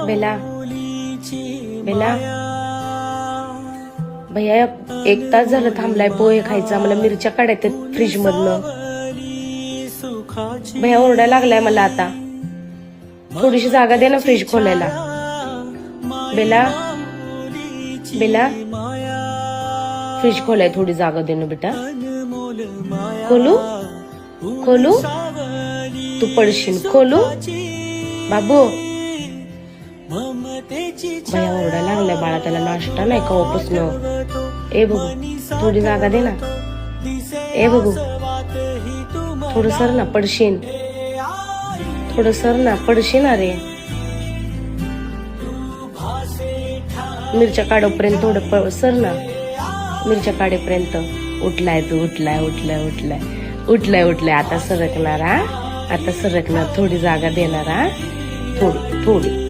बेला बेला भैया 1 तास झालं थांबलाय पोहे खायचा, मला मिरच्या काढायच्या फ्रीज मधनं. भैया ओरडायला लागलाय मला आता. थोडीशी जागा दे ना फ्रीज खोलायला. बेला बेला फ्रीज खोलाय, थोडी जागा दे ना बेटा. खोलू खोलू तू पडशील. खोलू बाबू. भैया ओरडायला लागलाय बाळा, त्याला नाश्ता नाही का वापसन. ए बघू थोडी जागा दे ना. ए बघू थोडं सर ना, पडशीन. थोडं सर ना, पडशीन. अरे मिरच्या काढोपर्यंत थोडं सर ना. मिरच्या काढेपर्यंत. उठलाय तू, उठलाय उठलाय उठलाय उठलाय उठलाय. आता सरकणार हा, आता सरकणार. थोडी जागा देणार हा, थोडी थोडी.